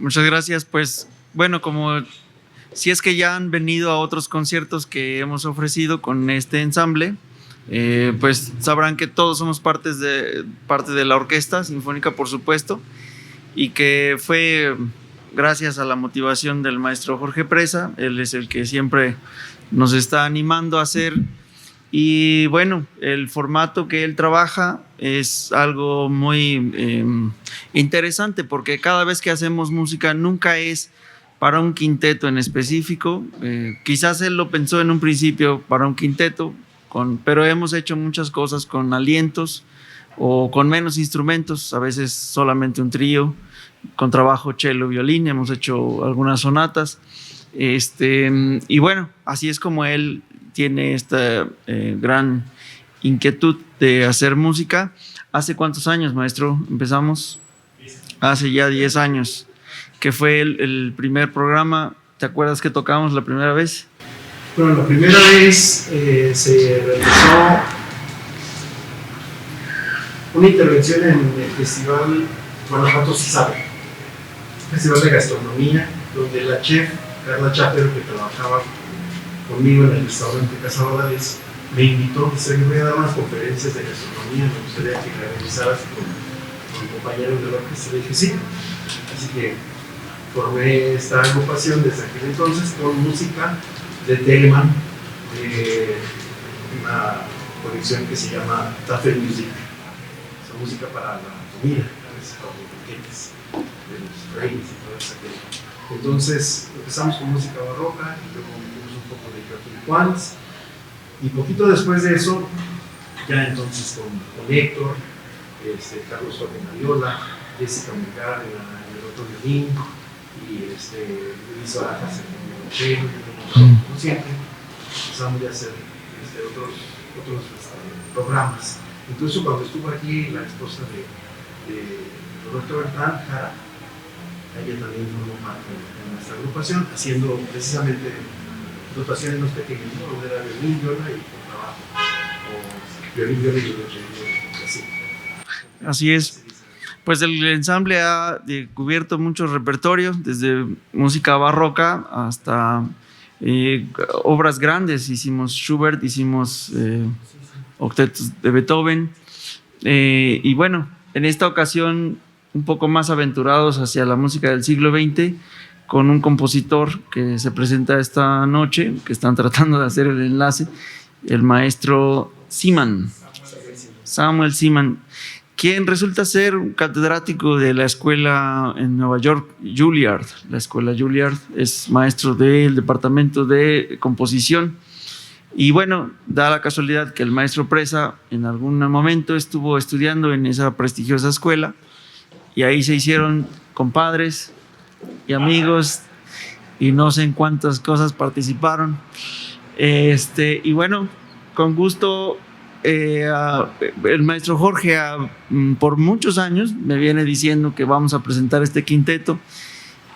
Muchas gracias. Pues bueno, como si es que ya han venido a otros conciertos que hemos ofrecido con este ensamble, pues sabrán que todos somos parte de la orquesta sinfónica, por supuesto, y que fue gracias a la motivación del maestro Jorge Presa. Él es el que siempre nos está animando a hacer. Y bueno, el formato que él trabaja es algo muy interesante, porque cada vez que hacemos música nunca es para un quinteto en específico. Quizás él lo pensó en un principio para un quinteto, pero hemos hecho muchas cosas con alientos o con menos instrumentos, a veces solamente un trío, con trabajo cello, violín, hemos hecho algunas sonatas. Y bueno, así es como él tiene esta gran inquietud de hacer música. ¿Hace cuántos años, maestro, empezamos? Hace ya 10 años, que fue el primer programa. ¿Te acuerdas que tocamos la primera vez? Bueno, la primera vez se realizó una intervención en el Festival Guanajuato Sí Sabe, Festival de Gastronomía, donde la chef Carla Chapero, que trabajaba conmigo en el restaurante Casa Bordales, me invitó, dice: voy a dar unas conferencias de gastronomía, me gustaría que realizaras con compañeros de la orquesta. Le dije sí, así que formé esta agrupación desde aquel entonces con música de Telemann, de una colección que se llama Tafel Music, esa música para la comida, a veces para los banquetes de los reyes y todo eso. Entonces empezamos con música barroca y luego metimos un poco de Gertrude Juanes, y poquito después de eso, ya entonces con Héctor, Carlos Jorge Mariola, Jessica Mercado en el otro violín, y Luis Barajas en el violonchelo, como siempre, empezamos ya a hacer otros programas. Incluso cuando estuvo aquí la esposa de Roberto Bertrán, Jara, ella también formó parte de nuestra agrupación, haciendo precisamente dotaciones más pequeñas, ¿no? Donde era violín, viola y con trabajo, o violín, viola y violonchelo, así. Así es. Pues el ensamble ha cubierto mucho repertorio, desde música barroca hasta obras grandes. Hicimos Schubert, hicimos octetos de Beethoven, y bueno, en esta ocasión un poco más aventurados hacia la música del siglo XX, con un compositor que se presenta esta noche, que están tratando de hacer el enlace, el maestro Seaman, Samuel Seaman, quien resulta ser un catedrático de la escuela en Nueva York, Juilliard. La escuela Juilliard, es maestro del departamento de composición. Y bueno, da la casualidad que el maestro Presa en algún momento estuvo estudiando en esa prestigiosa escuela, y ahí se hicieron compadres y amigos, y no sé en cuántas cosas participaron. Y bueno, con gusto, el maestro Jorge por muchos años me viene diciendo que vamos a presentar este quinteto,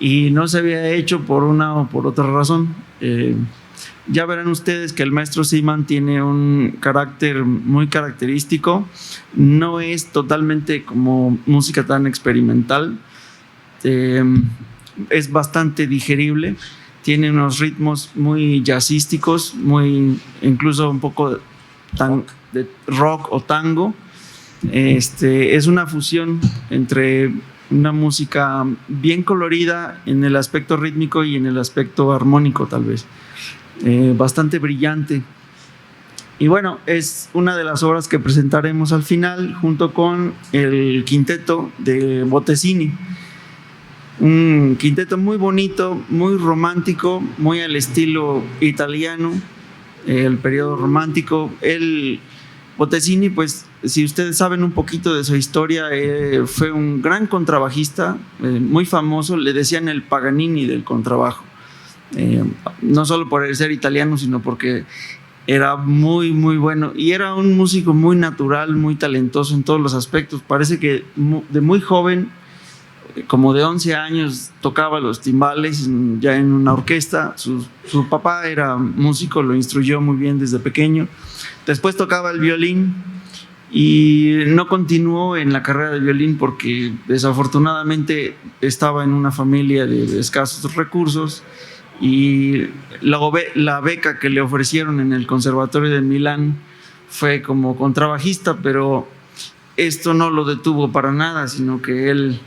y no se había hecho por una o por otra razón. Ya verán ustedes que el maestro Seaman tiene un carácter muy característico, no es totalmente como música tan experimental, es bastante digerible, tiene unos ritmos muy jazzísticos, incluso un poco de rock o tango. Es una fusión entre una música bien colorida en el aspecto rítmico y en el aspecto armónico, tal vez. Bastante brillante. Y bueno, es una de las obras que presentaremos al final junto con el quinteto de Bottesini, un quinteto muy bonito, muy romántico, muy al estilo italiano, el periodo romántico. Bottesini, pues si ustedes saben un poquito de su historia, fue un gran contrabajista, muy famoso, le decían el Paganini del contrabajo. No solo por el ser italiano, sino porque era muy muy bueno, y era un músico muy natural, muy talentoso en todos los aspectos. Parece que de muy joven, como de 11 años, tocaba los timbales ya en una orquesta. Su papá era músico, lo instruyó muy bien desde pequeño. Después tocaba el violín, y no continuó en la carrera de violín porque desafortunadamente estaba en una familia de escasos recursos, y la beca que le ofrecieron en el Conservatorio de Milán fue como contrabajista, pero esto no lo detuvo para nada, sino que él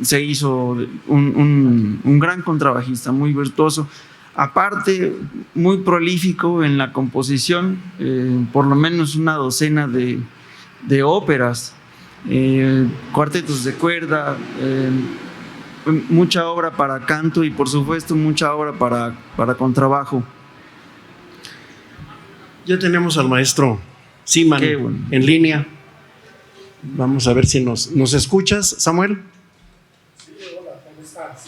se hizo un gran contrabajista, muy virtuoso. Aparte, muy prolífico en la composición, por lo menos una docena de óperas, cuartetos de cuerda, mucha obra para canto y por supuesto mucha obra para contrabajo. Ya tenemos al maestro Seaman Bueno. en línea. Vamos a ver si nos escuchas, Samuel. Sí, hola, ¿cómo estás?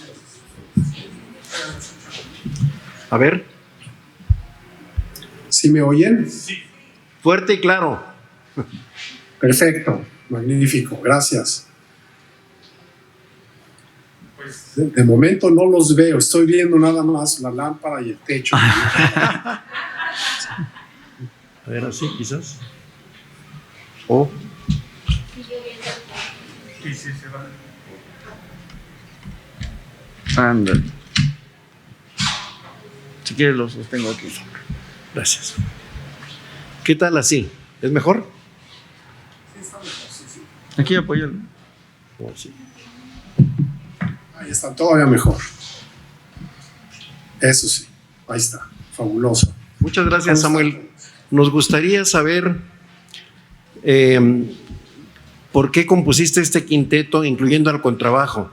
A ver. ¿Sí me oyen? Sí. Fuerte y claro. Perfecto, magnífico, gracias. De momento no los veo, estoy viendo nada más la lámpara y el techo. A ver, así quizás. Oh. Sí, se va. Ándale. Si quieres los sostengo aquí. Gracias. ¿Qué tal así? ¿Es mejor? Sí, está mejor, sí. Aquí apoyo. Oh, sí. Ahí está, todavía mejor. Eso sí, ahí está, fabuloso. Muchas gracias, Samuel. Nos gustaría saber por qué compusiste este quinteto, incluyendo al contrabajo.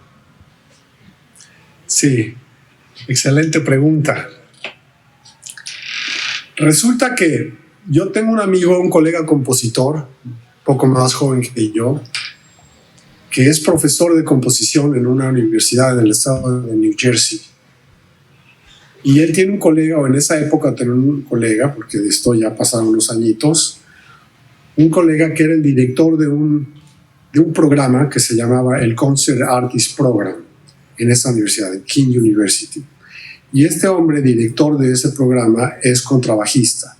Sí, excelente pregunta. Resulta que yo tengo un amigo, un colega compositor, un poco más joven que yo, que es profesor de composición en una universidad del estado de New Jersey. Y él tiene un colega, o en esa época tenía un colega, porque de esto ya pasaron unos añitos, un colega que era el director de un programa que se llamaba el Concert Artist Program en esa universidad, en King University. Y este hombre, director de ese programa, es contrabajista.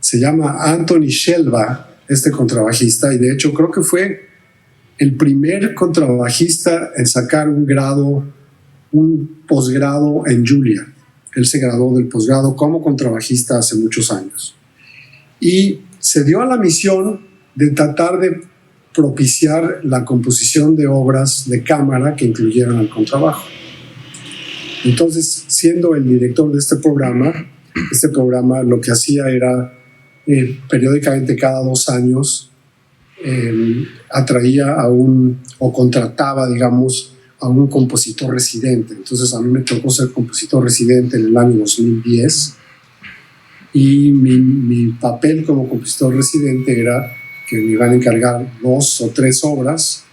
Se llama Anthony Shelba, este contrabajista, y de hecho creo que fue el primer contrabajista en sacar un posgrado en Juilliard. Él se graduó del posgrado como contrabajista hace muchos años. Y se dio a la misión de tratar de propiciar la composición de obras de cámara que incluyeran el contrabajo. Entonces, siendo el director de este programa lo que hacía era periódicamente cada 2 años atraía o contrataba, digamos, a un compositor residente. Entonces a mí me tocó ser compositor residente en el año 2010 y mi papel como compositor residente era que me iban a encargar 2 o 3 obras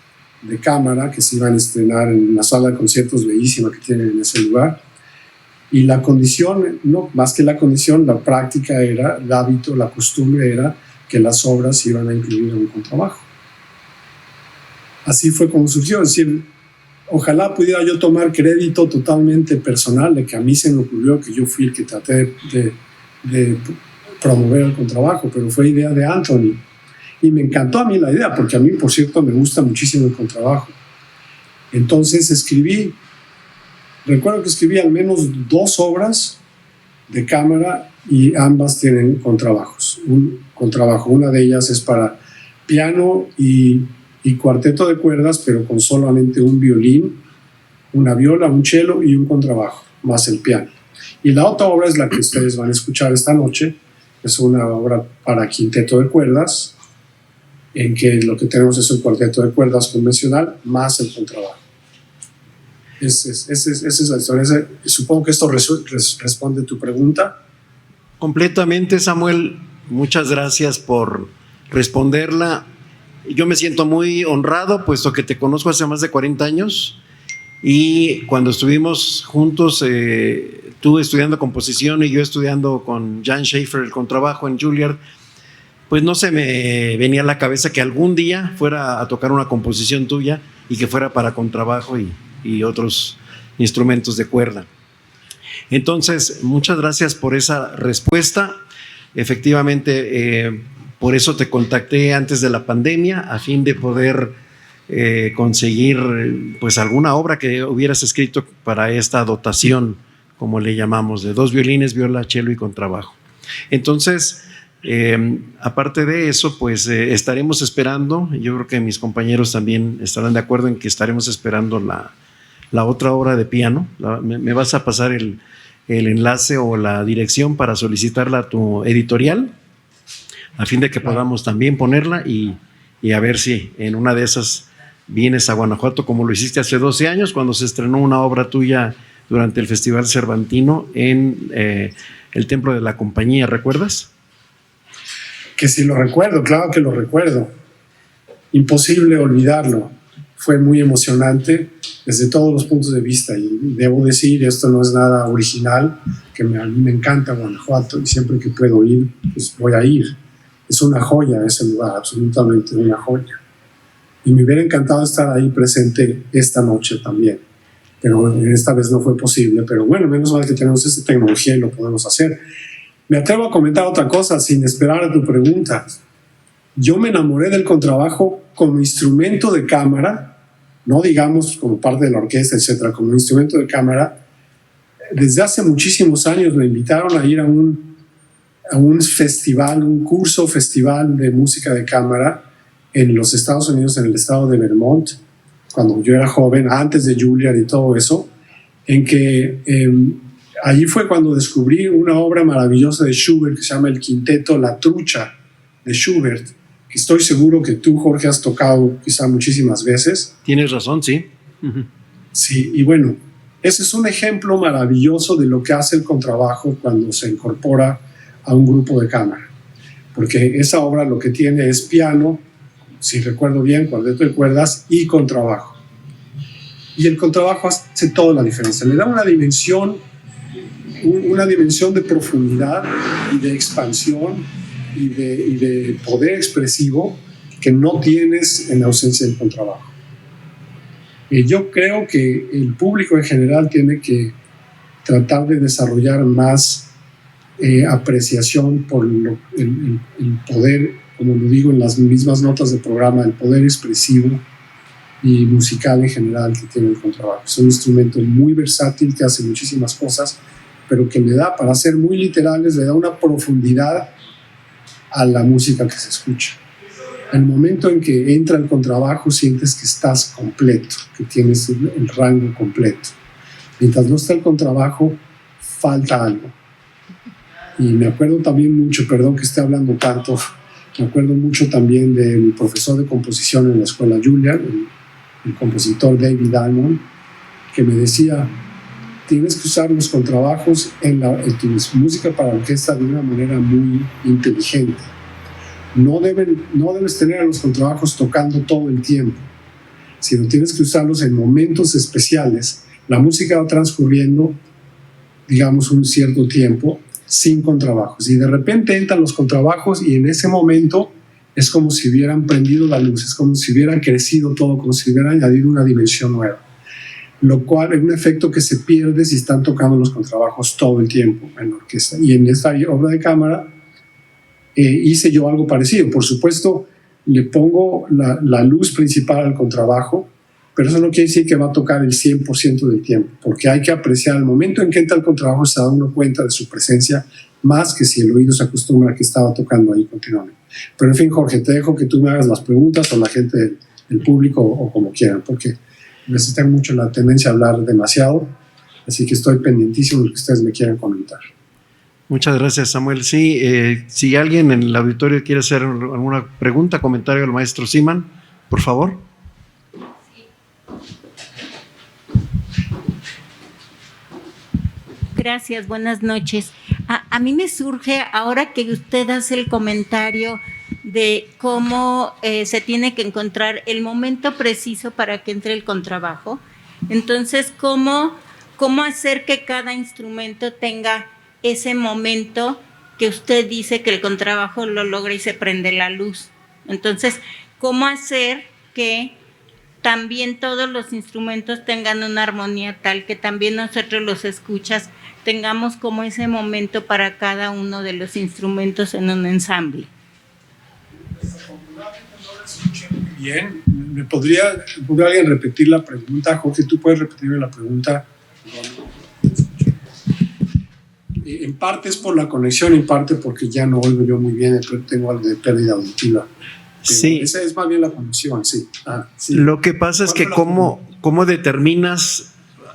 de cámara que se iban a estrenar en la sala de conciertos bellísima que tienen en ese lugar. Y la condición, no, más que la condición, la práctica era, el hábito, la costumbre era que las obras iban a incluir un contrabajo. Así fue como surgió, es decir, ojalá pudiera yo tomar crédito totalmente personal de que a mí se me ocurrió, que yo fui el que traté de promover el contrabajo, pero fue idea de Anthony. Y me encantó a mí la idea, porque a mí, por cierto, me gusta muchísimo el contrabajo. Entonces recuerdo que escribí al menos 2 obras de cámara y ambas tienen contrabajos. Una de ellas es para piano y cuarteto de cuerdas, pero con solamente un violín, una viola, un cello y un contrabajo, más el piano. Y la otra obra es la que ustedes van a escuchar esta noche. Es una obra para quinteto de cuerdas, en que lo que tenemos es el cuarteto de cuerdas convencional más el contrabajo. Esa es la historia. Supongo que esto responde a tu pregunta. Completamente, Samuel. Muchas gracias por responderla. Yo me siento muy honrado, puesto que te conozco hace más de 40 años y cuando estuvimos juntos, tú estudiando composición y yo estudiando con Jan Schaefer el contrabajo en Juilliard, pues no se me venía a la cabeza que algún día fuera a tocar una composición tuya y que fuera para contrabajo y otros instrumentos de cuerda. Entonces, muchas gracias por esa respuesta. Efectivamente, Por eso te contacté antes de la pandemia, a fin de poder conseguir pues alguna obra que hubieras escrito para esta dotación, como le llamamos, de 2 violines, viola, cello y contrabajo. Entonces, aparte de eso, pues estaremos esperando, yo creo que mis compañeros también estarán de acuerdo en que estaremos esperando la otra obra de piano. Me vas a pasar el enlace o la dirección para solicitarla a tu editorial, a fin de que podamos también ponerla y a ver si en una de esas vienes a Guanajuato, como lo hiciste hace 12 años, cuando se estrenó una obra tuya durante el Festival Cervantino en el Templo de la Compañía, ¿recuerdas? Que sí lo recuerdo, claro que lo recuerdo. Imposible olvidarlo. Fue muy emocionante desde todos los puntos de vista y debo decir, esto no es nada original, que a mí me encanta Guanajuato y siempre que puedo ir, pues voy a ir. Es una joya ese lugar, absolutamente una joya. Y me hubiera encantado estar ahí presente esta noche también, pero esta vez no fue posible. Pero bueno, menos mal que tenemos esta tecnología y lo podemos hacer. Me atrevo a comentar otra cosa sin esperar a tu pregunta. Yo me enamoré del contrabajo como instrumento de cámara, no digamos como parte de la orquesta, etcétera, como instrumento de cámara. Desde hace muchísimos años me invitaron a ir a un festival, un curso festival de música de cámara en los Estados Unidos, en el estado de Vermont, cuando yo era joven, antes de Juilliard y todo eso, en que allí fue cuando descubrí una obra maravillosa de Schubert que se llama el Quinteto La Trucha de Schubert, que estoy seguro que tú, Jorge, has tocado quizá muchísimas veces. Tienes razón, sí. Sí, y bueno, ese es un ejemplo maravilloso de lo que hace el contrabajo cuando se incorpora a un grupo de cámara, porque esa obra lo que tiene es piano, si recuerdo bien, cuarteto de cuerdas y contrabajo. Y el contrabajo hace toda la diferencia, le da una dimensión de profundidad y de expansión y de poder expresivo que no tienes en ausencia del contrabajo. Yo creo que el público en general tiene que tratar de desarrollar más apreciación por el poder, como lo digo en las mismas notas del programa, el poder expresivo y musical en general que tiene el contrabajo. Es un instrumento muy versátil que hace muchísimas cosas, pero que le da, para ser muy literales, le da una profundidad a la música que se escucha. El momento en que entra el contrabajo sientes que estás completo, que tienes el rango completo. Mientras no está el contrabajo, falta algo. Y me acuerdo también mucho, perdón que esté hablando tanto, me acuerdo mucho también del profesor de composición en la escuela Juilliard, el compositor David Diamond, que me decía: tienes que usar los contrabajos en tu música para orquesta de una manera muy inteligente. No debes tener a los contrabajos tocando todo el tiempo, sino tienes que usarlos en momentos especiales. La música va transcurriendo, digamos, un cierto tiempo sin contrabajos, y de repente entran los contrabajos y en ese momento es como si hubieran prendido la luz, es como si hubieran crecido todo, como si hubieran añadido una dimensión nueva, lo cual es un efecto que se pierde si están tocando los contrabajos todo el tiempo en la orquesta. Y en esta obra de cámara hice yo algo parecido. Por supuesto, le pongo la luz principal al contrabajo, pero eso no quiere decir que va a tocar el 100% del tiempo, porque hay que apreciar el momento en que entra el contrabajo, se da uno cuenta de su presencia, más que si el oído se acostumbra a que estaba tocando ahí continuamente. Pero en fin, Jorge, te dejo que tú me hagas las preguntas, o la gente del público, o como quieran, porque les tengo mucho la tendencia a hablar demasiado, así que estoy pendientísimo de lo que ustedes me quieran comentar. Muchas gracias, Samuel. Sí, si alguien en el auditorio quiere hacer alguna pregunta, comentario al maestro Siman, por favor. Gracias, buenas noches. A mí me surge, ahora que usted hace el comentario de cómo se tiene que encontrar el momento preciso para que entre el contrabajo, entonces, ¿cómo hacer que cada instrumento tenga ese momento que usted dice que el contrabajo lo logra y se prende la luz? Entonces, ¿cómo hacer que también todos los instrumentos tengan una armonía tal que también nosotros los escuchas tengamos como ese momento para cada uno de los instrumentos en un ensamble? Bien, ¿podría alguien repetir la pregunta? Jorge, ¿tú puedes repetirme la pregunta? En parte es por la conexión, en parte porque ya no oigo yo muy bien, tengo algo de pérdida auditiva. Sí. Esa es más bien la conexión, sí. Sí. Lo que pasa es que cómo determinas,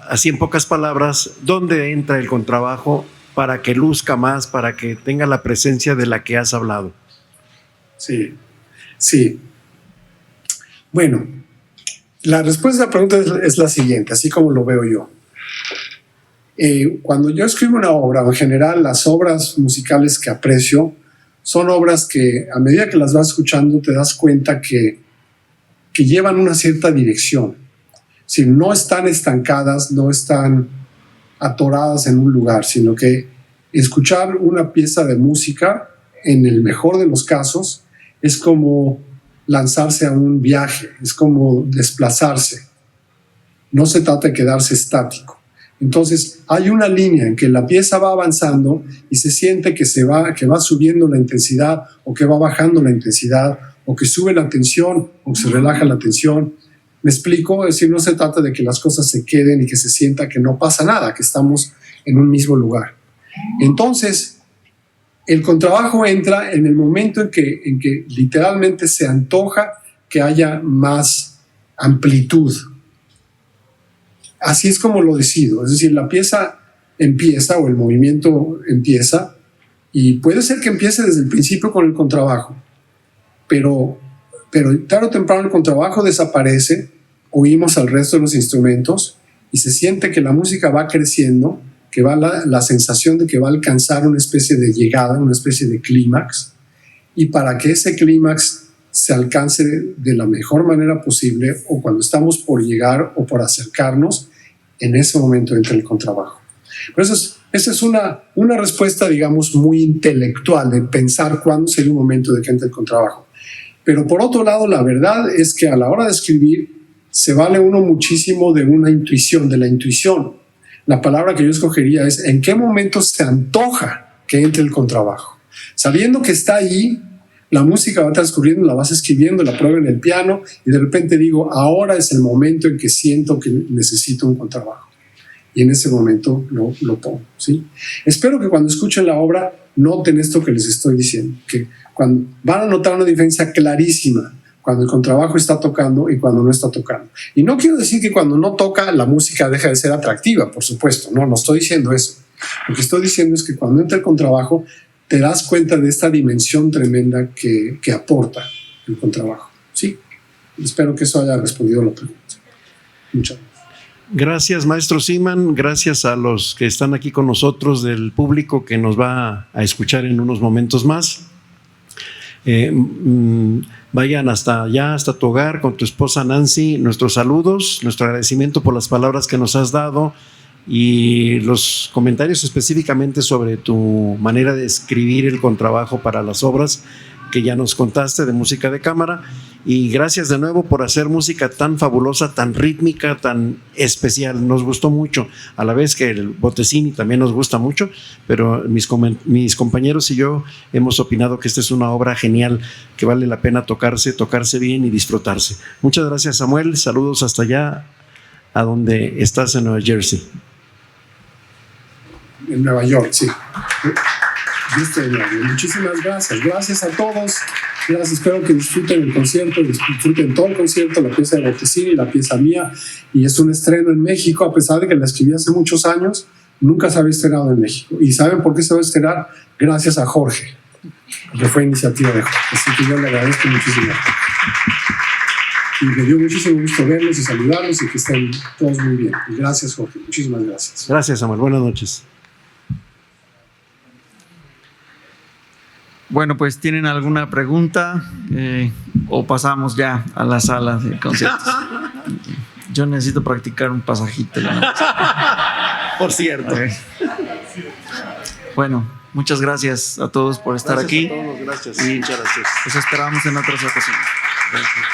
así en pocas palabras, dónde entra el contrabajo para que luzca más, para que tenga la presencia de la que has hablado. Sí, sí. Bueno, la respuesta a la pregunta es la siguiente, así como lo veo yo. Cuando yo escribo una obra, o en general las obras musicales que aprecio, son obras que a medida que las vas escuchando te das cuenta que llevan una cierta dirección. Si no están estancadas, no están atoradas en un lugar, sino que escuchar una pieza de música, en el mejor de los casos, es como lanzarse a un viaje, es como desplazarse. No se trata de quedarse estático. Entonces hay una línea en que la pieza va avanzando y se siente que va subiendo la intensidad o que va bajando la intensidad o que sube la tensión o que se relaja la tensión. ¿Me explico? Es decir, no se trata de que las cosas se queden y que se sienta que no pasa nada, que estamos en un mismo lugar. Entonces, el contrabajo entra en el momento en que literalmente se antoja que haya más amplitud. Así es como lo decido, es decir, la pieza empieza o el movimiento empieza y puede ser que empiece desde el principio con el contrabajo, pero tarde o temprano el contrabajo desaparece, oímos al resto de los instrumentos y se siente que la música va creciendo, que va la sensación de que va a alcanzar una especie de llegada, una especie de clímax, y para que ese clímax se alcance de la mejor manera posible, o cuando estamos por llegar o por acercarnos, en ese momento entra el contrabajo. Pero esa es una respuesta, digamos, muy intelectual, de pensar cuándo sería un momento de que entre el contrabajo. Pero por otro lado, la verdad es que a la hora de escribir se vale uno muchísimo de una intuición, de la intuición. La palabra que yo escogería es ¿en qué momento se antoja que entre el contrabajo? Sabiendo que está ahí, la música va transcurriendo, la vas escribiendo, la pruebo en el piano y de repente digo, ahora es el momento en que siento que necesito un contrabajo. Y en ese momento lo pongo, ¿sí? Espero que cuando escuchen la obra noten esto que les estoy diciendo, que cuando van a notar una diferencia clarísima cuando el contrabajo está tocando y cuando no está tocando. Y no quiero decir que cuando no toca la música deja de ser atractiva, por supuesto, no estoy diciendo eso. Lo que estoy diciendo es que cuando entra el contrabajo te das cuenta de esta dimensión tremenda que aporta el contrabajo. Sí, espero que eso haya respondido a la pregunta. Muchas gracias. Gracias, maestro Siman. Gracias a los que están aquí con nosotros, del público que nos va a escuchar en unos momentos más. Vayan hasta allá, hasta tu hogar, con tu esposa Nancy. Nuestros saludos, nuestro agradecimiento por las palabras que nos has dado y los comentarios específicamente sobre tu manera de escribir el contrabajo para las obras que ya nos contaste de música de cámara. Y gracias de nuevo por hacer música tan fabulosa, tan rítmica, tan especial. Nos gustó mucho, a la vez que el Bottesini también nos gusta mucho, pero mis compañeros y yo hemos opinado que esta es una obra genial que vale la pena tocarse bien y disfrutarse. Muchas gracias, Samuel. Saludos hasta allá, a donde estás, en Nueva Jersey. En Nueva York, sí. Muchísimas gracias. Gracias a todos. Gracias. Espero que disfruten el concierto, disfruten todo el concierto, la pieza de Bottesini, la pieza mía. Y es un estreno en México, a pesar de que la escribí hace muchos años, nunca se había estrenado en México. ¿Y saben por qué se va a estrenar? Gracias a Jorge, que fue iniciativa de Jorge. Así que yo le agradezco muchísimo. Y me dio muchísimo gusto verlos y saludarlos y que estén todos muy bien. Y gracias, Jorge. Muchísimas gracias. Gracias, Samuel. Buenas noches. Bueno, pues ¿tienen alguna pregunta o pasamos ya a la sala de conciertos? Yo necesito practicar un pasajito. Por cierto. Bueno, muchas gracias a todos por estar aquí. A todos, gracias. Y muchas gracias. Los esperamos en otras ocasiones. Gracias.